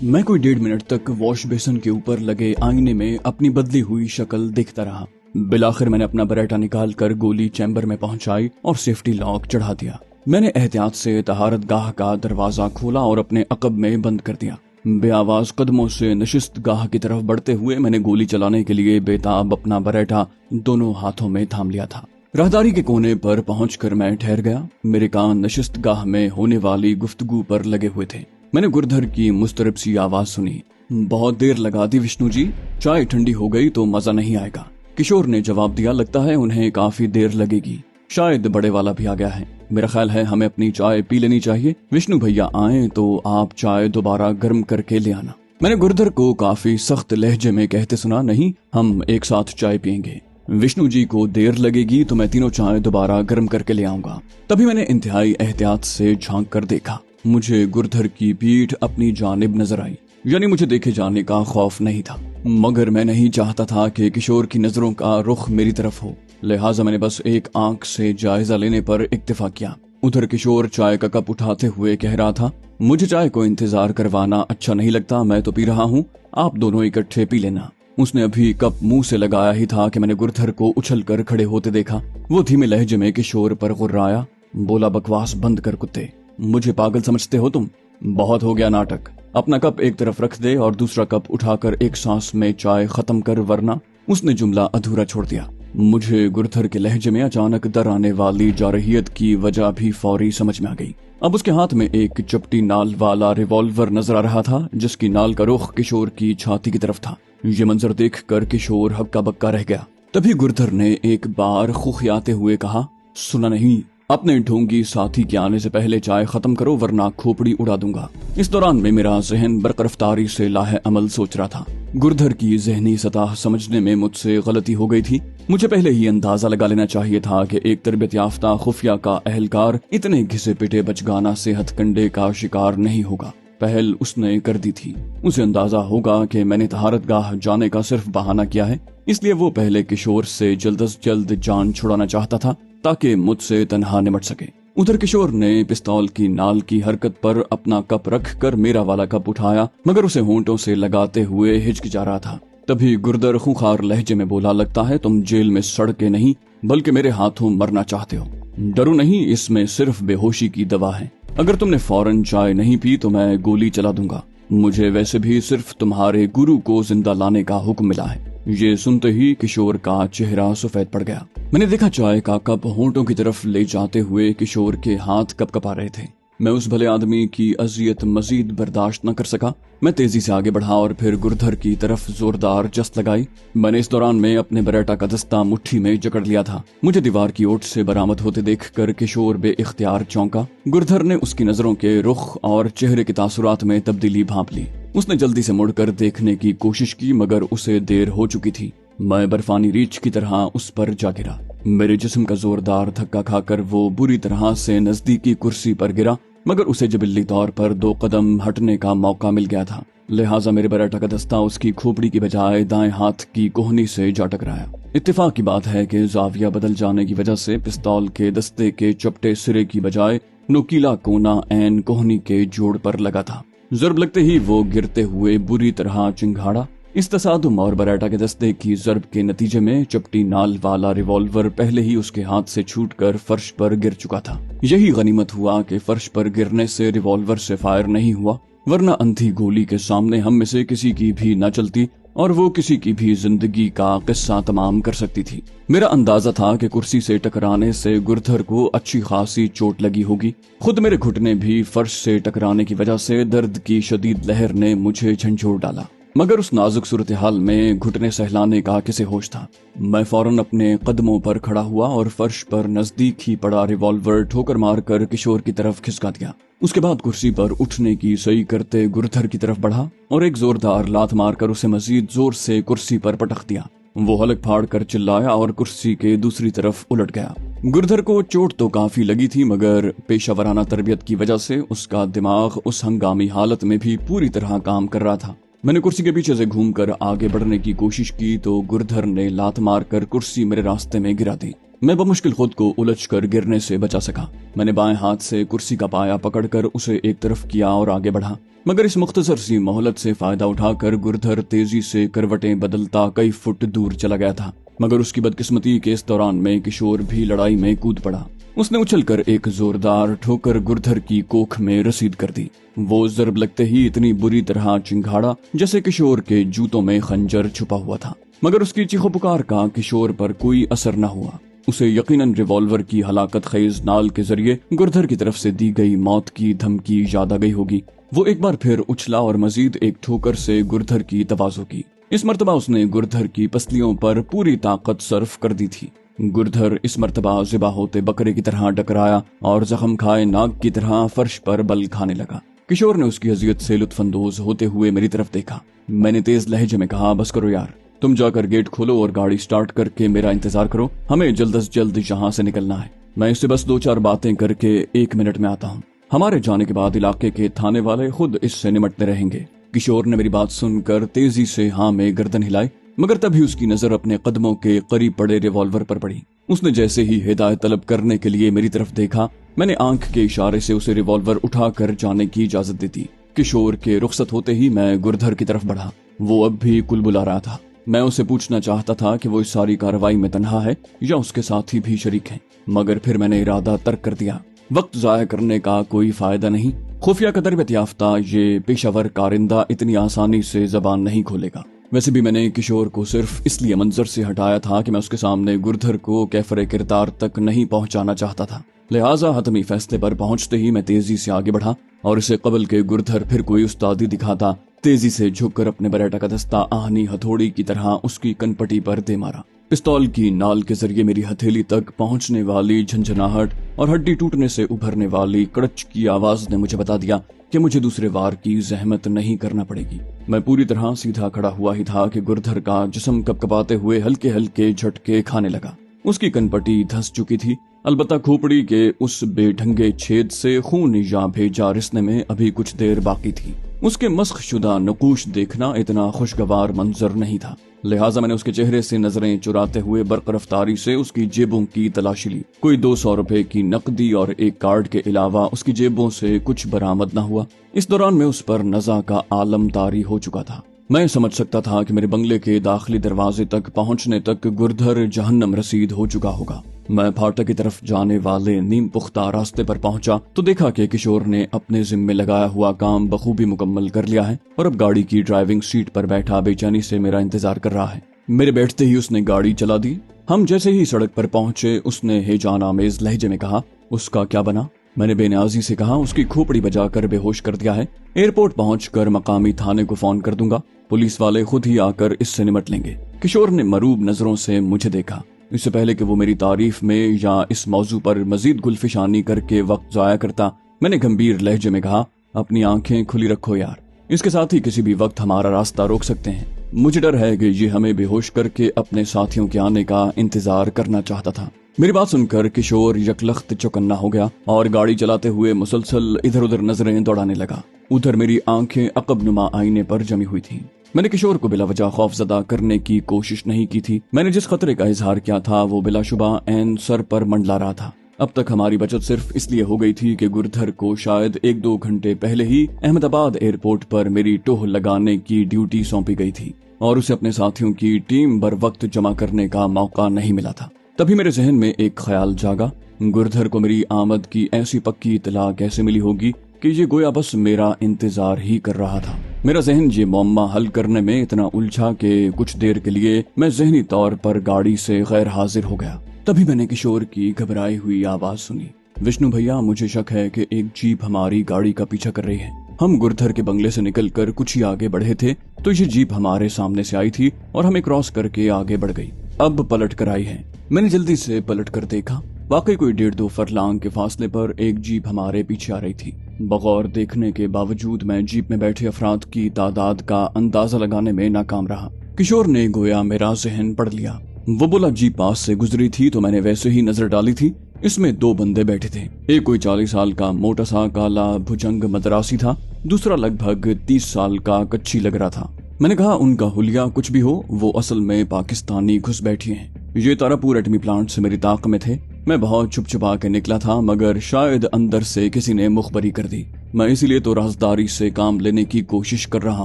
मैं कोई 1.5 मिनट तक वॉश बेसिन के ऊपर लगे आईने में अपनी बदली हुई शक्ल देखता रहा। बिलाखिर मैंने अपना बरेटा निकाल कर गोली चैम्बर में पहुंचाई और सेफ्टी लॉक चढ़ा दिया। मैंने एहतियात से तहारत गाह का दरवाजा खोला और अपने अकब में बंद कर दिया। बेआवाज कदमों से नशिस्त गाह की तरफ बढ़ते हुए मैंने गोली चलाने के लिए बेताब अपना बरेटा दोनों हाथों में थाम लिया था। राहदारी के कोने पर पहुंचकर मैं ठहर गया। मेरे कान नशिस्त गाह में होने वाली गुफ्तगू पर लगे हुए थे। मैंने गुरधर की मुस्तरब सी आवाज सुनी। बहुत देर लगा दी विष्णु जी, चाय ठंडी हो गई तो मजा नहीं आएगा। किशोर ने जवाब दिया, लगता है उन्हें काफी देर लगेगी, शायद बड़े वाला भी आ गया है। मेरा ख्याल है हमें अपनी चाय पी लेनी चाहिए। विष्णु भैया आए तो आप चाय दोबारा गर्म करके ले आना। मैंने गुरधर को काफी सख्त लहजे में कहते सुना, नहीं, हम एक साथ चाय पियेंगे। विष्णु जी को देर लगेगी तो मैं तीनों चाय दोबारा गर्म करके ले आऊंगा। तभी मैंने इंतहाई एहतियात से झांक कर देखा। मुझे गुरधर की पीठ अपनी जानिब नजर आई, यानी मुझे देखे जाने का खौफ नहीं था, मगर मैं नहीं चाहता था कि किशोर की नजरों का रुख मेरी तरफ हो। लिहाजा मैंने बस एक आंख से जायजा लेने पर इक्तिफा किया। उधर किशोर चाय का कप उठाते हुए कह रहा था, मुझे चाय को इंतजार करवाना अच्छा नहीं लगता, मैं तो पी रहा हूँ, आप दोनों इकट्ठे पी लेना। उसने अभी कप मुंह से लगाया ही था कि मैंने गुरधर को उछल कर खड़े होते देखा। वो धीमे लहजे में किशोर पर गुर्राया, बोला, बकवास बंद कर कुत्ते, मुझे पागल समझते हो तुम? बहुत हो गया नाटक, अपना कप एक तरफ रख दे और दूसरा कप उठाकर एक सांस में चाय खत्म कर, वरना। उसने जुमला अधूरा छोड़ दिया। मुझे गुरधर के लहजे में अचानक दर आने वाली जारहियत की वजह भी फौरी समझ में आ गई। अब उसके हाथ में एक चपटी नाल वाला रिवॉल्वर नजर आ रहा था, जिसकी नाल का रुख किशोर की छाती की तरफ था। ये मंजर देखकर किशोर हक्का बक्का रह गया। तभी गुरधर ने एक बार खुखियाते हुए कहा, सुना नहीं, अपने ढोंगी साथी के आने से पहले चाय खत्म करो वरना खोपड़ी उड़ा दूंगा। इस दौरान में मेरा जहन बरकरफ्तारी से लाहे अमल सोच रहा था। गुरधर की जहनी सतह समझने में मुझसे गलती हो गई थी। मुझे पहले ही अंदाजा लगा लेना चाहिए था कि एक तरबियत याफ्ता खुफिया का अहलकार इतने घिसे पिटे बचगाना से हथकंडे का शिकार नहीं होगा। पहल उसने कर दी थी। उसे अंदाजा होगा कि मैंने तहारत गाह जाने का सिर्फ बहाना किया है, इसलिए वो पहले किशोर से जल्द अज जल्द जान छुड़ाना चाहता था ताकि मुझसे तन्हा निमट सके। उधर किशोर ने पिस्तौल की नाल की हरकत पर अपना कप रख कर मेरा वाला कप उठाया, मगर उसे होंठों से लगाते हुए हिचकिचा रहा था। तभी गुरधर खूंखार लहजे में बोला, लगता है तुम जेल में सड़ के नहीं बल्कि मेरे हाथों मरना चाहते हो। डरो नहीं, इसमें सिर्फ बेहोशी की दवा है। अगर तुमने फौरन चाय नहीं पी तो मैं गोली चला दूंगा। मुझे वैसे भी सिर्फ तुम्हारे गुरु को जिंदा लाने का हुक्म मिला है। ये सुनते ही किशोर का चेहरा सफेद पड़ गया। मैंने देखा चाय का कप होंठों की तरफ ले जाते हुए किशोर के हाथ कपकपा रहे थे। मैं उस भले आदमी की अजियत मजीद बर्दाश्त न कर सका। मैं तेजी से आगे बढ़ा और फिर गुरधर की तरफ जोरदार जस्त लगाई। मैंने इस दौरान में अपने बरेटा का दस्ता मुट्ठी में जकड़ लिया था। मुझे दीवार की ओट से बरामद होते देखकर किशोर बेइख्तियार चौंका। गुरधर ने उसकी नजरों के रुख और चेहरे के तासुरात में तब्दीली भांप ली। उसने जल्दी से मुड़कर देखने की कोशिश की, मगर उसे देर हो चुकी थी। मैं बर्फानी रीछ की तरह उस पर जा गिरा। मेरे जिस्म का जोरदार धक्का खाकर वो बुरी तरह से नजदीकी कुर्सी पर गिरा, मगर उसे जबिल्ली तौर पर 2 कदम हटने का मौका मिल गया था। लिहाजा मेरे बरेटा का दस्ता उसकी खोपड़ी की बजाय दाएं हाथ की कोहनी से जा टकराया। इत्तेफाक की बात है कि जाविया बदल जाने की वजह से पिस्तौल के दस्ते के चपटे सिरे की बजाय नुकीला कोना ऐन कोहनी के जोड़ पर लगा था। जर्ब लगते ही वो गिरते हुए बुरी तरह चिंगाड़ा। इस तसादुम और बरेटा के दस्ते की जर्ब के नतीजे में चपटी नाल वाला रिवॉल्वर पहले ही उसके हाथ से छूटकर फर्श पर गिर चुका था। यही गनीमत हुआ कि फर्श पर गिरने से रिवॉल्वर से फायर नहीं हुआ, वरना अंधी गोली के सामने हम में से किसी की भी न चलती और वो किसी की भी जिंदगी का किस्सा तमाम कर सकती थी। मेरा अंदाजा था कि कुर्सी से टकराने से गुरधर को अच्छी खासी चोट लगी होगी। खुद मेरे घुटने भी फर्श से टकराने की वजह से दर्द की शदीद लहर ने मुझे झंझोर डाला, मगर उस नाजुक सूरत हाल में घुटने सहलाने का किसे होश था। मैं फौरन अपने कदमों पर खड़ा हुआ और फर्श पर नजदीक ही पड़ा रिवॉल्वर ठोकर मारकर किशोर की तरफ खिसका दिया। उसके बाद कुर्सी पर उठने की सही करते गुरधर की तरफ बढ़ा और एक जोरदार लात मारकर उसे मजीद जोर से कुर्सी पर पटक दिया। वो हलक फाड़ कर चिल्लाया और कुर्सी के दूसरी तरफ उलट गया। गुरधर को चोट तो काफी लगी थी, मगर पेशावराना तरबियत की वजह से उसका दिमाग उस हंगामी हालत में भी पूरी तरह काम कर रहा था। मैंने कुर्सी के पीछे से घूमकर आगे बढ़ने की कोशिश की तो गुरधर ने लात मारकर कुर्सी मेरे रास्ते में गिरा दी। मैं बमुश्किल खुद को उलझकर गिरने से बचा सका। मैंने बाएं हाथ से कुर्सी का पाया पकड़कर उसे एक तरफ किया और आगे बढ़ा, मगर इस मुख्तसर सी मोहलत से फायदा उठाकर गुरधर तेजी से करवटें बदलता कई फुट दूर चला गया था। मगर उसकी बदकिस्मती के इस दौरान में किशोर भी लड़ाई में कूद पड़ा। उसने उछलकर एक जोरदार ठोकर गुरधर की कोख में रसीद कर दी। वो जरब लगते ही इतनी बुरी तरह चिंघाड़ा जैसे किशोर के जूतों में खंजर छुपा हुआ था, मगर उसकी चीखो पुकार का किशोर पर कोई असर न हुआ। उसे यकीनन रिवॉल्वर की हलाकत खेज नाल के जरिए गुरधर की तरफ से दी गई मौत की धमकी याद आ गई होगी। वो एक बार फिर उछला और मजीद एक ठोकर से गुरधर की तवाज़ो की। इस मर्तबा उसने गुरधर की पसलियों पर पूरी ताकत सर्फ कर दी थी। गुरधर इस मर्तबा ज़िबा होते बकरे की तरह टकराया और जख्म खाए नाग की तरह फर्श पर बल खाने लगा। किशोर ने उसकी अजियत से लुत्फानंदोज होते हुए मेरी तरफ देखा। मैंने तेज लहजे में कहा, बस करो यार, तुम जाकर गेट खोलो और गाड़ी स्टार्ट करके मेरा इंतजार करो। हमें जल्द से जल्द यहाँ से निकलना है। मैं इससे बस 2-4 बातें करके 1 मिनट में आता हूँ। हमारे जाने के बाद इलाके के थाने वाले खुद इससे निमटते रहेंगे। किशोर ने मेरी बात सुनकर तेजी से हाँ में गर्दन हिलाई, मगर तभी उसकी नजर अपने कदमों के करीब पड़े रिवॉल्वर पर पड़ी। उसने जैसे ही हिदायत तलब करने के लिए मेरी तरफ देखा, मैंने आंख के इशारे से उसे रिवॉल्वर उठाकर जाने की इजाजत दी थी। किशोर के रुखसत होते ही मैं गुरधर की तरफ बढ़ा। वो अब भी कुलबुला रहा था। मैं उसे पूछना चाहता था कि वो इस सारी कार्रवाई में तन्हा है या उसके साथी भी शरीक हैं, मगर फिर मैंने इरादा तर्क कर दिया। वक्त जाया करने का कोई फायदा नहीं। खुफिया का तरबियत याफ्ता ये पेशावर कारिंदा इतनी आसानी से जबान नहीं खोलेगा। वैसे भी मैंने किशोर को सिर्फ इसलिए मंजर से हटाया था कि मैं उसके सामने गुरधर को कैफरे किरदार तक नहीं पहुंचाना चाहता था। लिहाजा हतमी फैसले पर पहुंचते ही मैं तेजी से आगे बढ़ा और इसे कबल के गुरधर फिर कोई उस्तादी दिखाता तेजी से झुककर अपने बरेटा का दस्ता आहनी हथौड़ी की तरह उसकी कनपटी पर दे मारा। पिस्तौल की नाल के जरिए मेरी हथेली तक पहुंचने वाली झंझनाहट और हड्डी टूटने से उभरने वाली कड़च की आवाज ने मुझे बता दिया कि मुझे दूसरे वार की जहमत नहीं करना पड़ेगी। मैं पूरी तरह सीधा खड़ा हुआ ही था कि गुरधर का जिस्म कपकपाते हुए हल्के हल्के झटके खाने लगा। उसकी कनपटी धंस चुकी थी, अलबत्ता खोपड़ी के उस बेढंगे छेद से खून या भेजा रिसने में अभी कुछ देर बाकी थी। उसके मस्ख शुदा नकूश देखना इतना खुशगवार मंजर नहीं था। लिहाजा मैंने उसके चेहरे से नजरें चुराते हुए बर्क रफ्तारी से उसकी जेबों की तलाशी ली। कोई 200 रुपए की नकदी और एक कार्ड के अलावा उसकी जेबों से कुछ बरामद न हुआ। इस दौरान मैं उस पर नजा का आलम तारी हो चुका था। मैं समझ सकता था कि मेरे बंगले के दाखिली दरवाजे तक पहुंचने तक गुरधर जहन्नम रसीद हो चुका होगा। मैं फाटक की तरफ जाने वाले नीम पुख्ता रास्ते पर पहुंचा तो देखा कि किशोर ने अपने जिम्मे लगाया हुआ काम बखूबी मुकम्मल कर लिया है और अब गाड़ी की ड्राइविंग सीट पर बैठा बेचैनी से मेरा इंतजार कर रहा है। मेरे बैठते ही उसने गाड़ी चला दी। हम जैसे ही सड़क पर पहुंचे उसने हेजान आमेज लहजे में कहा, उसका क्या बना? मैंने बेनियाजी से कहा, उसकी खोपड़ी बजाकर बेहोश कर दिया है। एयरपोर्ट पहुंचकर मकामी थाने को फोन कर दूंगा। पुलिस वाले खुद ही आकर इससे निमट लेंगे। किशोर ने मरूब नजरों से मुझे देखा। इससे पहले कि वो मेरी तारीफ में या इस मौजू पर मजीद गुलफिशानी करके वक्त जाया करता, मैंने गंभीर लहजे में कहा, अपनी आंखें खुली रखो यार, इसके साथ ही किसी भी वक्त हमारा रास्ता रोक सकते हैं। मुझे डर है कि ये हमें बेहोश करके अपने साथियों के आने का इंतजार करना चाहता था। मेरी बात सुनकर किशोर यकलख्त चौकन्ना हो गया और गाड़ी चलाते हुए मुसलसल इधर उधर नजरें दौड़ाने लगा। उधर मेरी आंखें अकबनुमा आईने पर जमी हुई थीं। मैंने किशोर को बिलावजह खौफजदा करने की कोशिश नहीं की थी। मैंने जिस खतरे का इजहार किया था वो बिलाशुबा ऐन सर पर मंडला रहा था। अब तक हमारी बचत सिर्फ इसलिए हो गई थी कि गुरधर को शायद 1-2 घंटे पहले ही अहमदाबाद एयरपोर्ट पर मेरी टोह लगाने की ड्यूटी सौंपी गई थी और उसे अपने साथियों की टीम बर वक्त जमा करने का मौका नहीं मिला था। तभी मेरे जहन में एक ख्याल जागा, गुरधर को मेरी आमद की ऐसी पक्की इतला कैसे मिली होगी कि ये गोया बस मेरा इंतजार ही कर रहा था। मेरा जहन ये मुअम्मा हल करने में इतना उलझा कि कुछ देर के लिए मैं जहनी तौर पर गाड़ी से गैर हाजिर हो गया। तभी मैंने किशोर की घबराई हुई आवाज सुनी, विष्णु भैया, मुझे शक है कि एक जीप हमारी गाड़ी का पीछा कर रही है। हम गुरधर के बंगले से निकलकर कुछ ही आगे बढ़े थे तो ये जीप हमारे सामने से आई थी और हमें क्रॉस करके आगे बढ़ गई। अब पलट कर आई है। मैंने जल्दी से पलट कर देखा, वाकई कोई 1.5-2 फरलांग के फासले पर एक जीप हमारे पीछे आ रही थी। बगौर देखने के बावजूद मैं जीप में बैठे अफराद की तादाद का अंदाजा लगाने में नाकाम रहा। किशोर ने गोया मेरा जहन पढ़ लिया। वो बोला, जीप पास से गुजरी थी तो मैंने वैसे ही नजर डाली थी। इसमें 2 बंदे बैठे थे। एक कोई 40 साल का मोटा सा काला भुजंग मद्रासी था, दूसरा लगभग 30 साल का कच्ची लग रहा था। मैंने कहा, उनका हुलिया कुछ भी हो, वो असल में पाकिस्तानी घुस बैठी हैं। ये तारापुर एटमी प्लांट से मेरी ताक में थे। मैं बहुत छुप छुपा के निकला था, मगर शायद अंदर से किसी ने मुखबरी कर दी। मैं इसीलिए तो राजदारी से काम लेने की कोशिश कर रहा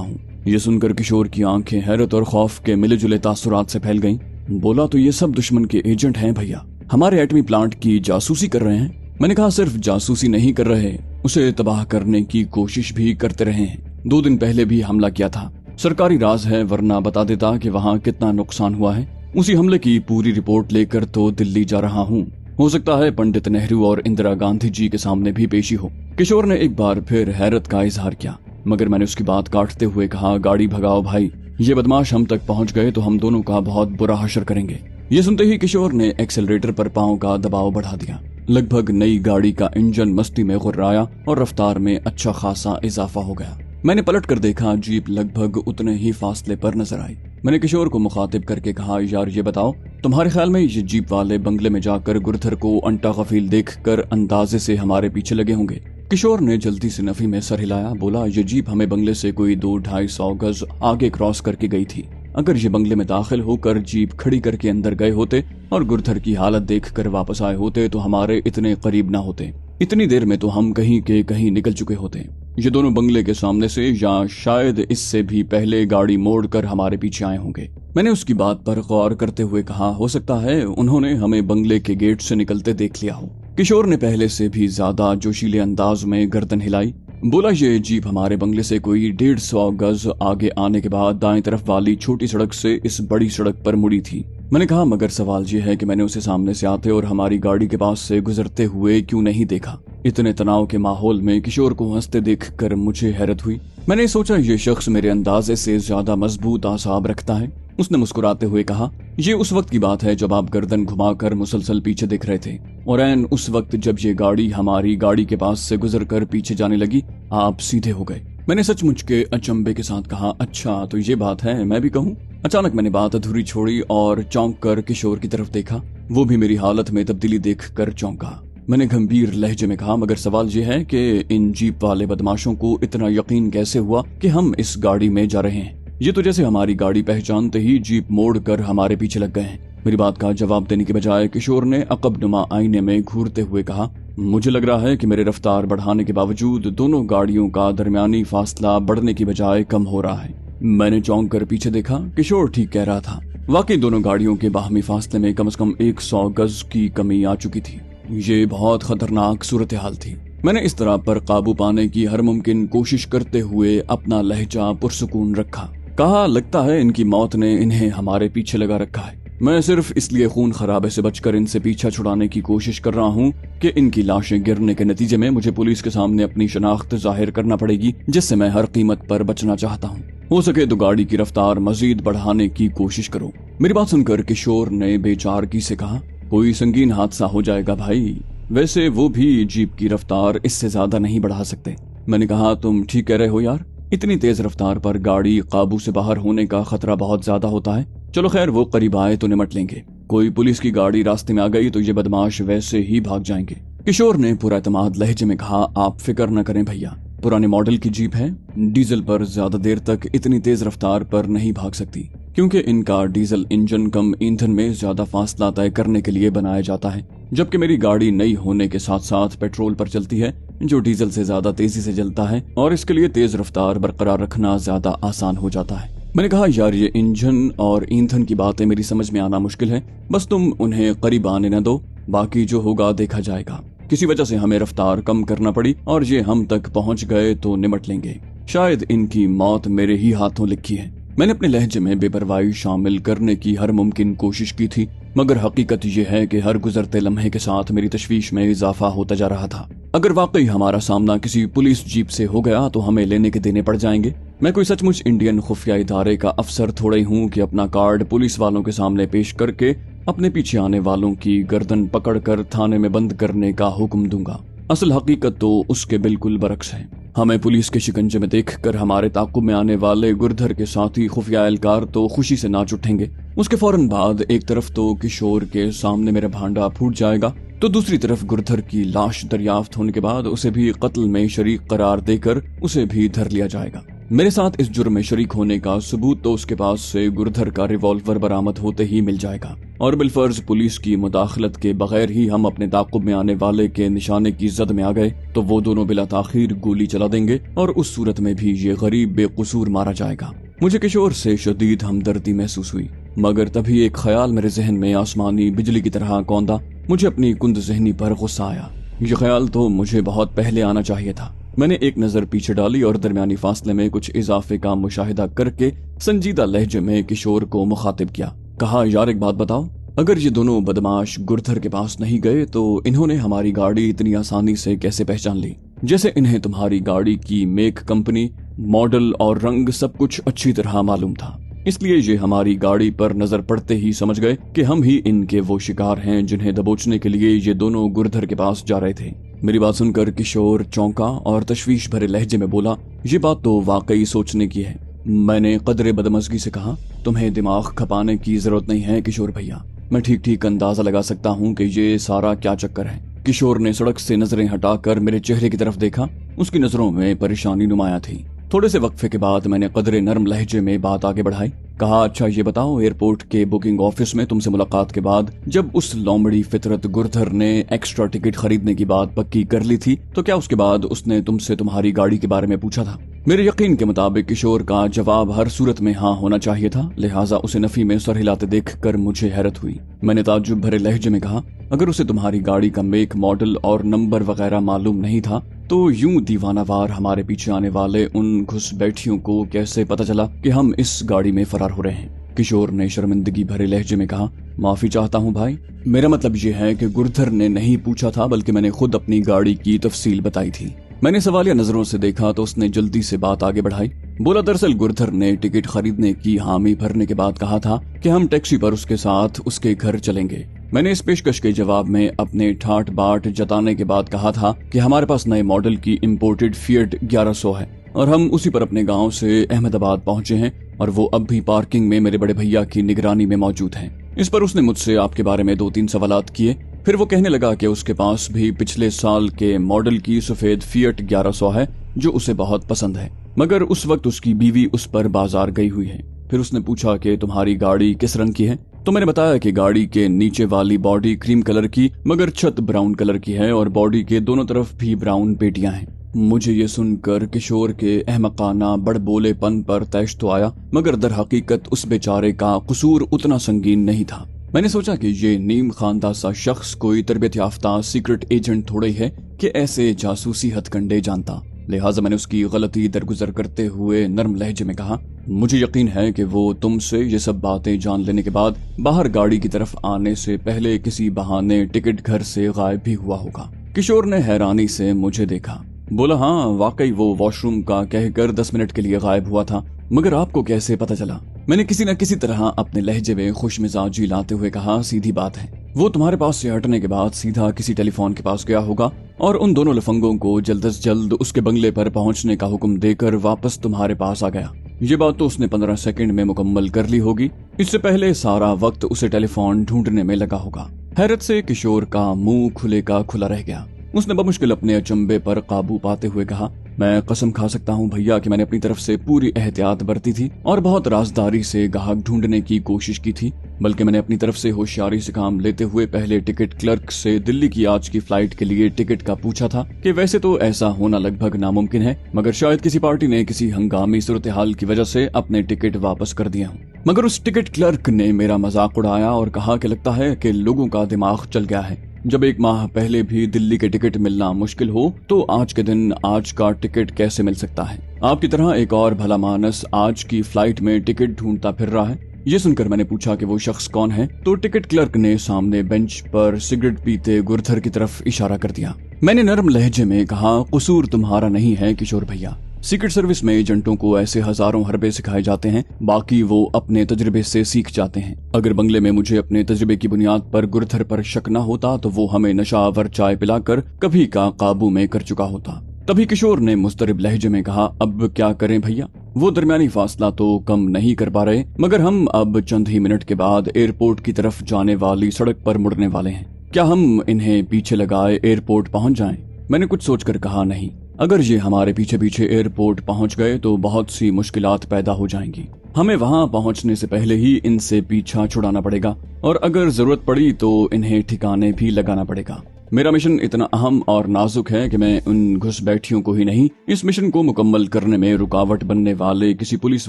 हूँ। ये सुनकर किशोर की आंखें हैरत और खौफ के मिले जुले तासुरात से फैल गईं। बोला, तो ये सब दुश्मन के एजेंट हैं भैया, हमारे एटमी प्लांट की जासूसी कर रहे हैं। मैंने कहा, सिर्फ जासूसी नहीं कर रहे, उसे तबाह करने की कोशिश भी करते रहे हैं। 2 दिन पहले भी हमला किया था। सरकारी राज है, वरना बता देता कि वहाँ कितना नुकसान हुआ है। उसी हमले की पूरी रिपोर्ट लेकर तो दिल्ली जा रहा हूँ। हो सकता है पंडित नेहरू और इंदिरा गांधी जी के सामने भी पेशी हो। किशोर ने एक बार फिर हैरत का इजहार किया, मगर मैंने उसकी बात काटते हुए कहा, गाड़ी भगाओ भाई, ये बदमाश हम तक पहुंच गए तो हम दोनों का बहुत बुरा हशर करेंगे। ये सुनते ही किशोर ने एक्सेलरेटर पर पांव का दबाव बढ़ा दिया। लगभग नई गाड़ी का इंजन मस्ती में गुर्राया और रफ्तार में अच्छा खासा इजाफा हो गया। मैंने पलट कर देखा, जीप लगभग उतने ही फासले पर नजर आई। मैंने किशोर को मुखातिब करके कहा, यार ये बताओ, तुम्हारे ख्याल में ये जीप वाले बंगले में जाकर गुरधर को अंटा गफील देखकर अंदाजे से हमारे पीछे लगे होंगे? किशोर ने जल्दी से नफी में सर हिलाया। बोला, ये जीप हमें बंगले से कोई 200-250 गज आगे क्रॉस करके गई थी। अगर ये बंगले में दाखिल होकर जीप खड़ी करके अंदर गए होते और गुरधर की हालत देखकर वापस आए होते तो हमारे इतने करीब ना होते। इतनी देर में तो हम कहीं के कहीं निकल चुके होते। ये दोनों बंगले के सामने से या शायद इससे भी पहले गाड़ी मोड़कर हमारे पीछे आए होंगे। मैंने उसकी बात पर गौर करते हुए कहा, हो सकता है उन्होंने हमें बंगले के गेट से निकलते देख लिया हो। किशोर ने पहले से भी ज्यादा जोशीले अंदाज में गर्दन हिलाई। बोला, ये जीप हमारे बंगले से कोई 150 गज आगे आने के बाद दाएं तरफ वाली छोटी सड़क से इस बड़ी सड़क पर मुड़ी थी। मैंने कहा, मगर सवाल ये है कि मैंने उसे सामने से आते और हमारी गाड़ी के पास से गुजरते हुए क्यों नहीं देखा। इतने तनाव के माहौल में किशोर को हंसते देखकर मुझे हैरत हुई। मैंने सोचा, ये शख्स मेरे अंदाजे से ज्यादा मजबूत आसाब रखता है। उसने मुस्कुराते हुए कहा, ये उस वक्त की बात है जब आप गर्दन घुमाकर मुसलसल पीछे देख रहे थे, और ऐन उस वक्त जब ये गाड़ी हमारी गाड़ी के पास से गुजरकर पीछे जाने लगी, आप सीधे हो गए। मैंने सचमुच के अचंभे के साथ कहा, अच्छा तो ये बात है, मैं भी कहूँ? अचानक मैंने बात अधूरी छोड़ी और चौंक कर किशोर की तरफ देखा। वो भी मेरी हालत में तब्दीली देखकर चौंका। मैंने गंभीर लहजे में कहा, मगर सवाल ये है कि इन जीप वाले बदमाशों को इतना यकीन कैसे हुआ कि हम इस गाड़ी में जा रहे हैं? ये तो जैसे हमारी गाड़ी पहचानते ही जीप मोड़कर हमारे पीछे लग गए हैं। मेरी बात का जवाब देने के बजाय किशोर ने अकबनुमा आईने में घूरते हुए कहा, मुझे लग रहा है कि मेरे रफ्तार बढ़ाने के बावजूद दोनों गाड़ियों का दरमियानी फासला बढ़ने की बजाय कम हो रहा है। मैंने चौंक कर पीछे देखा। किशोर ठीक कह रहा था। वाकई दोनों गाड़ियों के बाहमी फासले में कम से कम 100 गज की कमी आ चुकी थी। ये बहुत खतरनाक सूरत हाल थी। मैंने इस तरह पर काबू पाने की हर मुमकिन कोशिश करते हुए अपना लहजा पुरसुकून रखा। कहा, लगता है इनकी मौत ने इन्हें हमारे पीछे लगा रखा है। मैं सिर्फ इसलिए खून खराबे से बचकर इनसे पीछा छुड़ाने की कोशिश कर रहा हूँ कि इनकी लाशें गिरने के नतीजे में मुझे पुलिस के सामने अपनी शनाख्त जाहिर करना पड़ेगी, जिससे मैं हर कीमत पर बचना चाहता हूँ। हो सके तो गाड़ी की रफ्तार मजीद बढ़ाने की कोशिश करो। मेरी बात सुनकर किशोर ने बेचारगी से कहा, कोई संगीन हादसा हो जाएगा भाई। वैसे वो भी जीप की रफ्तार इससे ज्यादा नहीं बढ़ा सकते। मैंने कहा, तुम ठीक कह रहे हो यार, इतनी तेज रफ्तार पर गाड़ी काबू से बाहर होने का खतरा बहुत ज्यादा होता है। चलो खैर, वो करीब आए तो निमट लेंगे। कोई पुलिस की गाड़ी रास्ते में आ गई तो ये बदमाश वैसे ही भाग जाएंगे। किशोर ने पूरा एतमाद लहजे में कहा, आप फिक्र न करें भैया, पुराने मॉडल की जीप है, डीजल पर ज्यादा देर तक इतनी तेज रफ्तार पर नहीं भाग सकती, क्योंकि इनका डीजल इंजन कम ईंधन में ज्यादा फासला तय करने के लिए बनाया जाता है, जबकि मेरी गाड़ी नई होने के साथ साथ पेट्रोल पर चलती है, जो डीजल से ज्यादा तेजी से जलता है, और इसके लिए तेज रफ्तार बरकरार रखना ज्यादा आसान हो जाता है। मैंने कहा, यार ये इंजन और ईंधन की बातें मेरी समझ में आना मुश्किल है, बस तुम उन्हें करीब आने न दो, बाकी जो होगा देखा जाएगा। किसी वजह से हमें रफ्तार कम करना पड़ी और ये हम तक पहुंच गए तो निमट लेंगे। शायद इनकी मौत मेरे ही हाथों लिखी है। मैंने अपने लहजे में बेपरवाही शामिल करने की हर मुमकिन कोशिश की थी, मगर हकीकत यह है कि हर गुजरते लम्हे के साथ मेरी तशवीश में इजाफा होता जा रहा था। अगर वाकई हमारा सामना किसी पुलिस जीप से हो गया तो हमें लेने के देने पड़ जाएंगे। मैं कोई सचमुच इंडियन खुफिया इदारे का अफसर थोड़ा ही हूँ कि अपना कार्ड पुलिस वालों के सामने पेश करके अपने पीछे आने वालों की गर्दन पकड़कर थाने में बंद करने का हुक्म दूंगा। असल हकीकत तो उसके बिल्कुल बरक्स है। हमें पुलिस के शिकंजे में देखकर हमारे ताकुब में आने वाले गुरधर के साथी खुफिया एहलकार तो खुशी से नाच उठेंगे। उसके फौरन बाद एक तरफ तो किशोर के सामने मेरा भांडा फूट जाएगा, तो दूसरी तरफ गुरधर की लाश दरियाफ्त होने के बाद उसे भी कत्ल में शरीक करार देकर उसे भी धर लिया जाएगा। मेरे साथ इस जुर्म में शरीक होने का सबूत तो उसके पास से गुरधर का रिवॉल्वर बरामद होते ही मिल जाएगा। और बिलफर्ज पुलिस की मुदाखलत के बगैर ही हम अपने ताक़ुब में आने वाले के निशाने की जद में आ गए तो वो दोनों बिला ताखीर गोली चला देंगे और उस सूरत में भी ये गरीब बेकसूर मारा जाएगा। मुझे किशोर से शदीद हमदर्दी महसूस हुई, मगर तभी एक ख्याल मेरे जहन में आसमानी बिजली की तरह कौंधा। मुझे अपनी कुंद जहनी पर गुस्सा आया। ये ख्याल तो मुझे बहुत पहले आना चाहिए था। मैंने एक नजर पीछे डाली और दरमियानी फासले में कुछ इजाफे का मुशाहिदा करके संजीदा लहजे में किशोर को मुखातिब किया। कहा, यार एक बात बताओ, अगर ये दोनों बदमाश गुरधर के पास नहीं गए तो इन्होंने हमारी गाड़ी इतनी आसानी से कैसे पहचान ली? जैसे इन्हें तुम्हारी गाड़ी की मेक, कंपनी, मॉडल और रंग सब कुछ अच्छी तरह मालूम था, इसलिए ये हमारी गाड़ी पर नजर पड़ते ही समझ गए कि हम ही इनके वो शिकार हैं जिन्हें दबोचने के लिए ये दोनों गुरधर के पास जा रहे थे। मेरी बात सुनकर किशोर चौंका और तशवीश भरे लहजे में बोला, ये बात तो वाकई सोचने की है। मैंने कदरे बदमज़गी से कहा, तुम्हें दिमाग खपाने की जरूरत नहीं है किशोर भैया, मैं ठीक ठीक अंदाजा लगा सकता हूँ कि ये सारा क्या चक्कर है। किशोर ने सड़क से नजरें हटाकर मेरे चेहरे की तरफ देखा। उसकी नजरों में परेशानी नुमाया थी। थोड़े से वक्फे के बाद मैंने कदरे नरम लहजे में बात आगे बढ़ाई। कहा, अच्छा ये बताओ, एयरपोर्ट के बुकिंग ऑफिस में तुमसे मुलाकात के बाद जब उस लोमड़ी फितरत गुरधर ने एक्स्ट्रा टिकट खरीदने की बात पक्की कर ली थी तो क्या उसके बाद उसने तुमसे तुम्हारी गाड़ी के बारे में पूछा था? मेरे यकीन के मुताबिक किशोर का जवाब हर सूरत में हाँ होना चाहिए था, लिहाजा उसे नफी में सर हिलाते देखकर मुझे हैरत हुई। मैंने ताज्जुब भरे लहजे में कहा, अगर उसे तुम्हारी गाड़ी का मेक, मॉडल और नंबर वगैरह मालूम नहीं था तो यूं दीवानावार हमारे पीछे आने वाले उन घुसपैठियों को कैसे पता चला कि हम इस गाड़ी में फरार हो रहे हैं? किशोर ने शर्मिंदगी भरे लहजे में कहा, माफी चाहता हूँ भाई, मेरा मतलब ये है कि गुरधर ने नहीं पूछा था, बल्कि मैंने खुद अपनी गाड़ी की तफसील बताई थी। मैंने सवालिया नजरों से देखा तो उसने जल्दी से बात आगे बढ़ाई। बोला, दरअसल गुरधर ने टिकट खरीदने की हामी भरने के बाद कहा था कि हम टैक्सी पर उसके साथ उसके घर चलेंगे। मैंने इस पेशकश के जवाब में अपने ठाट बाट जताने के बाद कहा था कि हमारे पास नए मॉडल की इंपोर्टेड फिएट 1100 है और हम उसी पर अपने गांव से अहमदाबाद पहुंचे हैं और वो अब भी पार्किंग में मेरे बड़े भैया की निगरानी में मौजूद हैं। इस पर उसने मुझसे आपके बारे में 2-3 सवालात किए। फिर वो कहने लगा कि उसके पास भी पिछले साल के मॉडल की सफेद फिएट 1100 है जो उसे बहुत पसंद है, मगर उस वक्त उसकी बीवी उस पर बाजार गई हुई है। फिर उसने पूछा कि तुम्हारी गाड़ी किस रंग की है, तो मैंने बताया कि गाड़ी के नीचे वाली बॉडी क्रीम कलर की मगर छत ब्राउन कलर की है और बॉडी के दोनों तरफ भी ब्राउन पेटियां हैं। मुझे ये सुनकर किशोर के अहमकाना बड़बोलेपन पर तैश तो आया, मगर दर हकीकत उस बेचारे का कसूर उतना संगीन नहीं था। मैंने सोचा कि ये नीम खानदा सा शख्स कोई तरबियत याफ्ता सीक्रेट एजेंट थोड़े ही है कि ऐसे जासूसी हथकंडे जानता। लिहाजा मैंने उसकी गलती दरगुजर करते हुए नरम लहजे में कहा, मुझे यकीन है कि वो तुमसे ये सब बातें जान लेने के बाद बाहर गाड़ी की तरफ आने से पहले किसी बहाने टिकट घर से गायब भी हुआ होगा। किशोर ने हैरानी से मुझे देखा। बोला, हाँ वाकई वो वॉशरूम का कहकर 10 मिनट के लिए गायब हुआ था, मगर आपको कैसे पता चला? मैंने किसी न किसी तरह अपने लहजे में खुशमिजाजी लाते हुए कहा, सीधी बात है, वो तुम्हारे पास से हटने के बाद सीधा किसी टेलीफोन के पास गया होगा और उन दोनों लफंगों को जल्द से जल्द उसके बंगले पर पहुंचने का हुक्म देकर वापस तुम्हारे पास आ गया। ये बात तो उसने 15 सेकंड में मुकम्मल कर ली होगी। इससे पहले सारा वक्त उसे टेलीफोन ढूंढने में लगा होगा। हैरत से किशोर का मुंह खुले का खुला रह गया। उसने बमुश्किल अपने अचंबे पर काबू पाते हुए कहा, मैं कसम खा सकता हूँ भैया कि मैंने अपनी तरफ से पूरी एहतियात बरती थी और बहुत राजदारी से गाहक ढूंढने की कोशिश की थी, बल्कि मैंने अपनी तरफ से होशियारी से काम लेते हुए पहले टिकट क्लर्क से दिल्ली की आज की फ्लाइट के लिए टिकट का पूछा था कि वैसे तो ऐसा होना लगभग नामुमकिन है, मगर शायद किसी पार्टी ने किसी हंगामी सूरत हाल की वजह से अपने टिकट वापस कर दिया हूँ। मगर उस टिकट क्लर्क ने मेरा मजाक उड़ाया और कहा कि लगता है कि लोगों का दिमाग चल गया है। जब 1 माह पहले भी दिल्ली के टिकट मिलना मुश्किल हो तो आज के दिन आज का टिकट कैसे मिल सकता है? आपकी तरह एक और भला मानस आज की फ्लाइट में टिकट ढूंढता फिर रहा है। ये सुनकर मैंने पूछा कि वो शख्स कौन है, तो टिकट क्लर्क ने सामने बेंच पर सिगरेट पीते गुरधर की तरफ इशारा कर दिया। मैंने नरम लहजे में कहा, कसूर तुम्हारा नहीं है किशोर भैया। सीक्रेट सर्विस में एजेंटों को ऐसे हजारों हरबे सिखाए जाते हैं, बाकी वो अपने तजुर्बे से सीख जाते हैं। अगर बंगले में मुझे अपने तजुर्बे की बुनियाद पर गुरधर पर शक न होता तो वो हमें नशावर चाय पिलाकर कभी का काबू में कर चुका होता। तभी किशोर ने मुस्तरिब लहजे में कहा, अब क्या करें भैया, वो दरमियानी फासला तो कम नहीं कर पा रहे, मगर हम अब चंद ही मिनट के बाद एयरपोर्ट की तरफ जाने वाली सड़क पर मुड़ने वाले हैं। क्या हम इन्हें पीछे लगाए एयरपोर्ट पहुंच जाएं? मैंने कुछ सोचकर कहा, नहीं, अगर ये हमारे पीछे पीछे एयरपोर्ट पहुंच गए तो बहुत सी मुश्किलात पैदा हो जाएंगी। हमें वहां पहुंचने से पहले ही इनसे पीछा छुड़ाना पड़ेगा और अगर जरूरत पड़ी तो इन्हें ठिकाने भी लगाना पड़ेगा। मेरा मिशन इतना अहम और नाजुक है कि मैं उन घुसपैठियों को ही नहीं, इस मिशन को मुकम्मल करने में रुकावट बनने वाले किसी पुलिस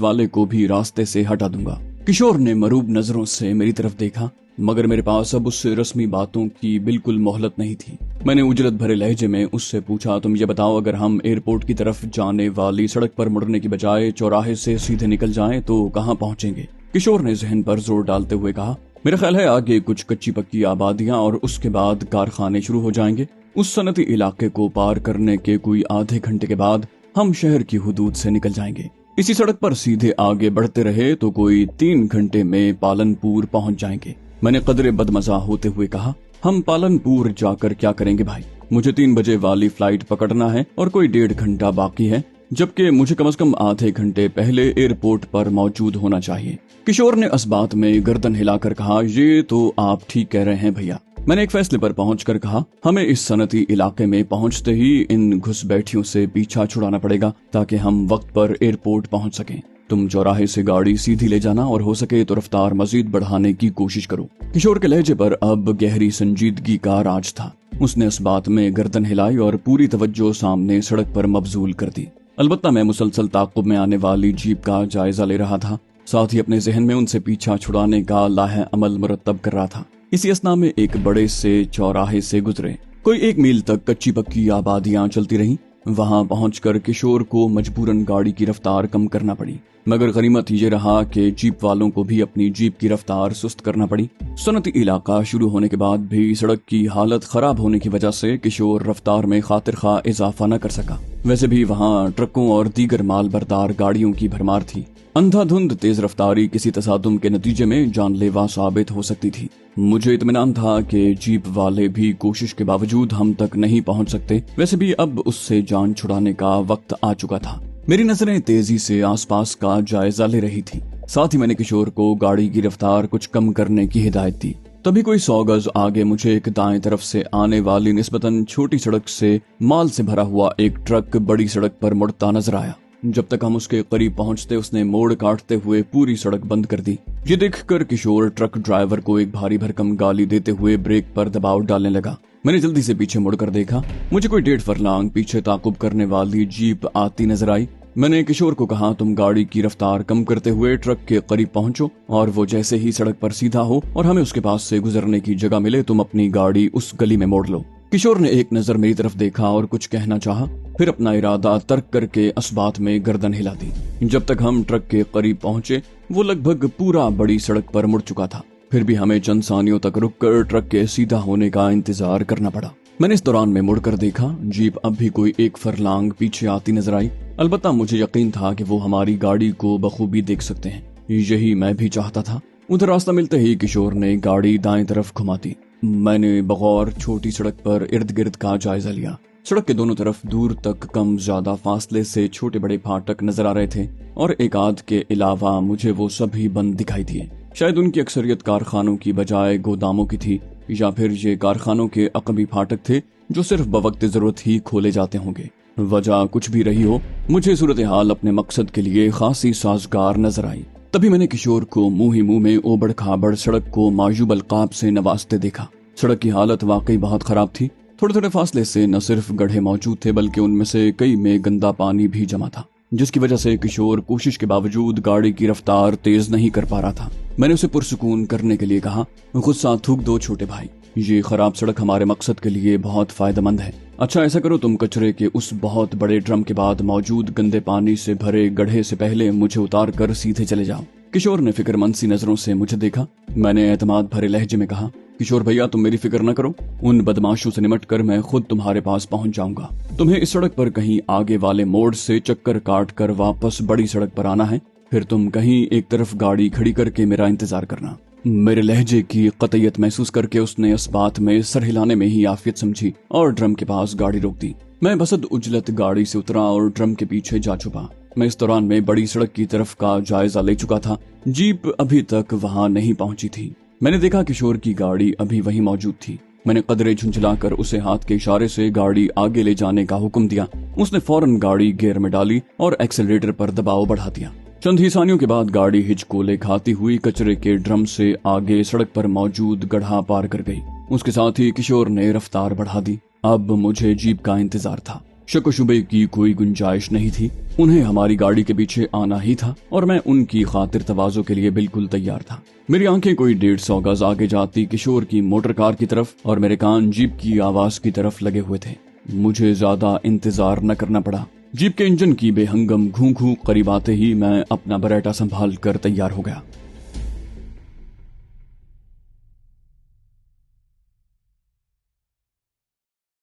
वाले को भी रास्ते से हटा दूंगा। किशोर ने मरूब नजरों से मेरी तरफ देखा, मगर मेरे पास अब उससे रस्मी बातों की बिल्कुल मोहलत नहीं थी। मैंने उजलत भरे लहजे में उससे पूछा, तुम ये बताओ, अगर हम एयरपोर्ट की तरफ जाने वाली सड़क पर मुड़ने की बजाय चौराहे से सीधे निकल जाएं तो कहाँ पहुंचेंगे? किशोर ने जहन पर जोर डालते हुए कहा, मेरा ख्याल है आगे कुछ कच्ची पक्की आबादियां और उसके बाद कारखाने शुरू हो जाएंगे। उस सनती इलाके को पार करने के कोई आधे घंटे के बाद हम शहर की हुदूद से निकल जाएंगे। इसी सड़क पर सीधे आगे बढ़ते रहे तो कोई 3 घंटे में पालनपुर पहुंच जाएंगे। मैंने कदरे बदमजा होते हुए कहा, हम पालनपुर जाकर क्या करेंगे भाई? मुझे 3 बजे वाली फ्लाइट पकड़ना है और कोई 1.5 घंटा बाकी है, जबकि मुझे कम से कम आधे घंटे पहले एयरपोर्ट पर मौजूद होना चाहिए। किशोर ने इस बात में गर्दन हिलाकर कहा, ये तो आप ठीक कह रहे हैं भैया। मैंने एक फैसले पर पहुंचकर कहा, हमें इस सनती इलाके में पहुंचते ही इन घुसपैठियों से पीछा छुड़ाना पड़ेगा ताकि हम वक्त पर एयरपोर्ट पहुंच सकें। तुम चौराहे से गाड़ी सीधी ले जाना और हो सके तो रफ्तार मजीद बढ़ाने की कोशिश करो। किशोर के लहजे पर अब गहरी संजीदगी का राज था। उसने इस बात में गर्दन हिलाई और पूरी तवज्जो सामने सड़क पर मबजूल कर दी। अलबत्ता मैं मुसलसल ताक़ुब में आने वाली जीप का जायजा ले रहा था, साथ ही अपने जहन में उनसे पीछा छुड़ाने का लाहे अमल मुरतब कर रहा था। इसी असना में एक बड़े से चौराहे से गुजरे। कोई 1 मील तक कच्ची पक्की आबादियां चलती रहीं। वहां पहुंचकर किशोर को मजबूरन गाड़ी की रफ्तार कम करना पड़ी, मगर गनीमत ये रहा कि जीप वालों को भी अपनी जीप की रफ्तार सुस्त करना पड़ी। सनती इलाका शुरू होने के बाद भी सड़क की हालत खराब होने की वजह से किशोर रफ्तार में खातिर खा इजाफा न कर सका। वैसे भी वहाँ ट्रकों और दीगर माल बरदार गाड़ियों की भरमार थी। अंधाधुंध तेज रफ्तारी किसी तसादुम के नतीजे में जानलेवा साबित हो सकती थी। मुझे इत्मीनान था कि जीप वाले भी कोशिश के बावजूद हम तक नहीं पहुंच सकते। वैसे भी अब उससे जान छुड़ाने का वक्त आ चुका था। मेरी नजरें तेजी से आसपास का जायजा ले रही थी। साथ ही मैंने किशोर को गाड़ी की रफ्तार कुछ कम करने की हिदायत दी। तभी कोई 100 गज आगे मुझे एक दाएं तरफ से आने वाली निस्बतन छोटी सड़क से माल से भरा हुआ एक ट्रक बड़ी सड़क पर मुड़ता नजर आया। जब तक हम उसके करीब पहुंचते उसने मोड़ काटते हुए पूरी सड़क बंद कर दी। ये देखकर किशोर ट्रक ड्राइवर को एक भारी भरकम गाली देते हुए ब्रेक पर दबाव डालने लगा। मैंने जल्दी से पीछे मुड़कर देखा। मुझे कोई 1.5 फरलांग पीछे ताकुब करने वाली जीप आती नजर आई। मैंने किशोर को कहा, तुम गाड़ी की रफ्तार कम करते हुए ट्रक के करीब पहुंचो और वो जैसे ही सड़क पर सीधा हो और हमें उसके पास से गुजरने की जगह मिले, तुम अपनी गाड़ी उस गली में मोड़ लो। किशोर ने एक नजर मेरी तरफ देखा और कुछ कहना चाहा, फिर अपना इरादा तर्क करके असबात में गर्दन हिला दी। जब तक हम ट्रक के करीब पहुंचे वो लगभग पूरा बड़ी सड़क पर मुड़ चुका था। फिर भी हमें चंद सानियों तक रुककर ट्रक के सीधा होने का इंतजार करना पड़ा। मैंने इस दौरान में मुड़कर देखा, जीप अब भी कोई 1 फरलांग पीछे आती नजर आई। अलबत्ता मुझे यकीन था कि वो हमारी गाड़ी को बखूबी देख सकते हैं। यही मैं भी चाहता था। उधर रास्ता मिलते ही किशोर ने गाड़ी दाएं तरफ घुमा दी। मैंने बगौर छोटी सड़क पर इर्द गिर्द का जायजा लिया। सड़क के दोनों तरफ दूर तक कम ज्यादा फासले से छोटे बड़े फाटक नजर आ रहे थे और एक आध के अलावा मुझे वो सभी बंद दिखाई दिए। शायद उनकी अक्सरियत कारखानों की बजाय गोदामों की थी, या फिर ये कारखानों के अकबी फाटक थे जो सिर्फ बवक्त जरूरत ही खोले जाते होंगे। वजह कुछ भी रही हो, मुझे सूरत हाल अपने मकसद के लिए खासी साजगार नजर आई। तभी मैंने किशोर को मुंह ही मुंह में ओबड़ खाबड़ सड़क को मायूब अलकाब से नवाजते देखा। सड़क की हालत वाकई बहुत खराब थी। थोड़े थोड़े फासले से न सिर्फ गड्ढे मौजूद थे बल्कि उनमें से कई में गंदा पानी भी जमा था, जिसकी वजह से किशोर कोशिश के बावजूद गाड़ी की रफ्तार तेज नहीं कर पा रहा था। मैंने उसे पुरसुकून करने के लिए कहा, गुस्सा थूक दो छोटे भाई, ये खराब सड़क हमारे मकसद के लिए बहुत फायदेमंद है। अच्छा ऐसा करो, तुम कचरे के उस बहुत बड़े ड्रम के बाद मौजूद गंदे पानी से भरे गड्ढे से पहले मुझे उतार कर सीधे चले जाओ। किशोर ने फिक्रमंद सी नजरों से मुझे देखा। मैंने एतमाद भरे लहजे में कहा, किशोर भैया तुम मेरी फिक्र न करो, उन बदमाशों से निमट कर मैं खुद तुम्हारे पास पहुंच जाऊंगा। तुम्हें इस सड़क पर कहीं आगे वाले मोड़ से चक्कर काट कर वापस बड़ी सड़क पर आना है, फिर तुम कहीं एक तरफ गाड़ी खड़ी करके मेरा इंतजार करना। मेरे लहजे की कतईयत महसूस करके उसने इस बात में सर हिलाने में ही आफियत समझी और ड्रम के पास गाड़ी रोक दी। मैं बसद उजलत गाड़ी से उतरा और ड्रम के पीछे जा छुपा। मैं इस दौरान में बड़ी सड़क की तरफ का जायजा ले चुका था। जीप अभी तक वहां नहीं पहुंची थी। मैंने देखा किशोर की गाड़ी अभी वहीं मौजूद थी। मैंने कदरे झुंझलाकर उसे हाथ के इशारे से गाड़ी आगे ले जाने का हुक्म दिया। उसने फौरन गाड़ी गियर में डाली और एक्सेलरेटर पर दबाव बढ़ा दिया। चंद ही सानियों के बाद गाड़ी हिचकोले खाती हुई कचरे के ड्रम से आगे सड़क पर मौजूद गड्ढा पार कर गई। उसके साथ ही किशोर ने रफ्तार बढ़ा दी। अब मुझे जीप का इंतजार था। शक शुबे की कोई गुंजाइश नहीं थी। उन्हें हमारी गाड़ी के पीछे आना ही था और मैं उनकी खातिर तवाज़ो के लिए बिल्कुल तैयार था। मेरी आंखें कोई 150 गज आगे जाती किशोर की मोटर कार की तरफ और मेरे कान जीप की आवाज की तरफ लगे हुए थे। मुझे ज्यादा इंतजार न करना पड़ा। जीप के इंजन की बेहंगम घूं घूं करीब आते ही मैं अपना बरेटा संभाल कर तैयार हो गया।